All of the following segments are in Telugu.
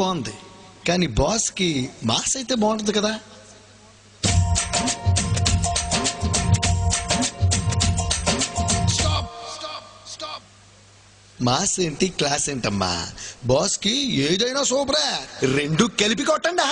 బాగుంది, కానీ బాస్ కి మాస్ అయితే బాగుంటుంది కదా. మాస్ ఏంటి క్లాస్ ఏంటమ్మా, బాస్ కి ఏదైనా సూపరే, రెండు కలిపి కొట్టండా.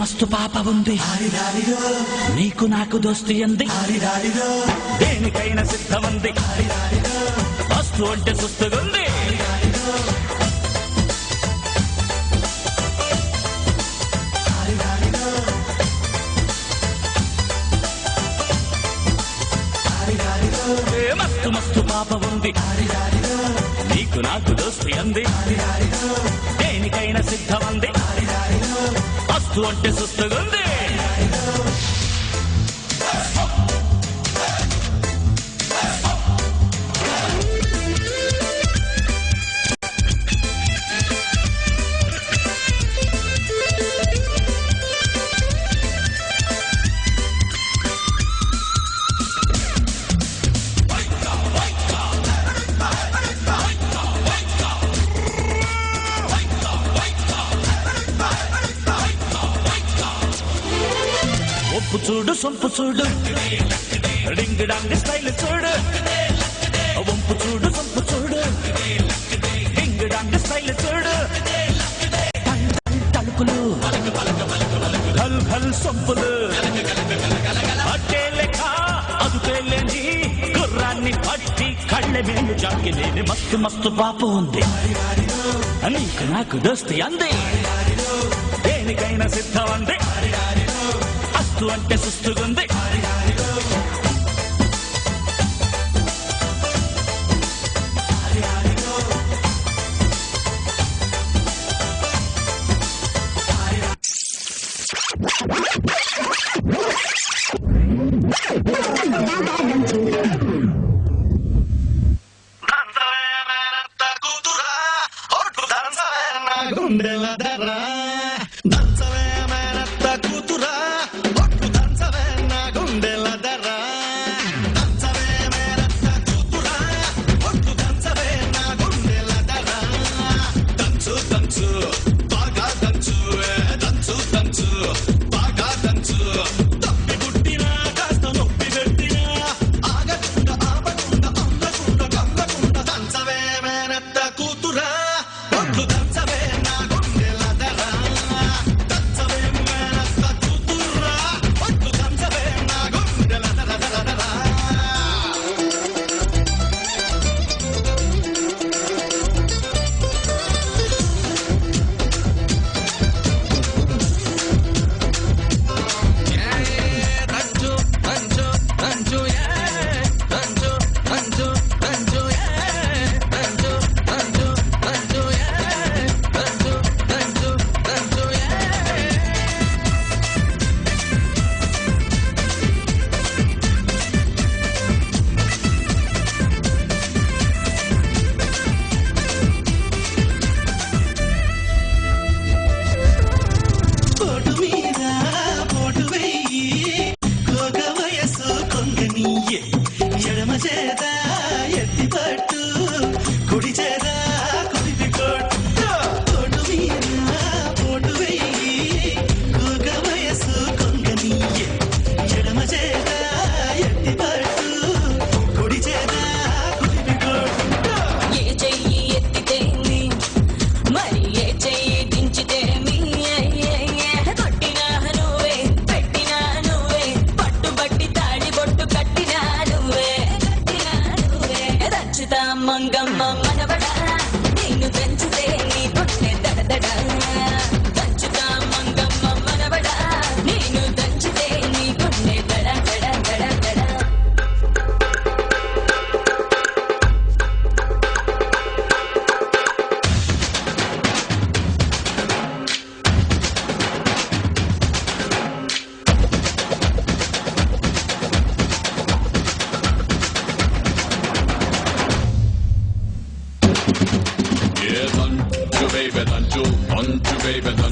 మస్తు పాప ఉంది, నీకు నాకు దోస్తి అంది, దేనికైనా సిద్ధమంది, మస్తు అంటే సుస్తుగుంది. మస్తు మస్తు పాప ఉంది, నీకు నాకు దోస్తి అంది, దేనికైనా సిద్ధమంది, మస్తు అంటే సుస్తుగుంది. ఒప్పు చూడు సొంపు చూడు, డింగ్ డాంగ్ స్టైల్ చూడు, వంపు చూడు సొంపు చూడు, డింగ్ డాంగ్ స్టైల్ చూడు, తలుపులు ఘల్ ఘల్ సొంపులు, అట్టే లెక్క అదుపేలేని గుర్రాన్ని పట్టి కళ్ళె మేలు జాకి లేని మస్తు మస్తు పాప ఉంది, నీకు నాకు దోస్తి అంది, దేనికైనా సిద్ధం అంది, మస్తు అంటే సుస్తుగుంది. చేత ఎత్తి పట్టు కుడి చేత కుడిపి కొట్టు తోడు మీద పోటు వెయ్యి కూక వయసు కొంగనీయ ఎడమ చేత ఎత్తి పట్టు కుడి చేత కుడిపి కొట్టు ఏ చెయ్యి ఎత్తితేమి మరి ఏ చెయ్యి దించితేమి కొట్టినా నువ్వే పెట్టినా నువ్వే పట్టుబట్టి తాడి బొట్టు కట్టినా నువ్వే దంచుతా మంగమ్మ మనవడా నిన్ను పెంచితే నీ గుండె దడదడా దంచుతా మంగమ్మ మనవడా నిన్ను దంచితే నీ గుండె దడ దడ దడ దడ Yeah, lunch, baby, lunch, baby, lunch.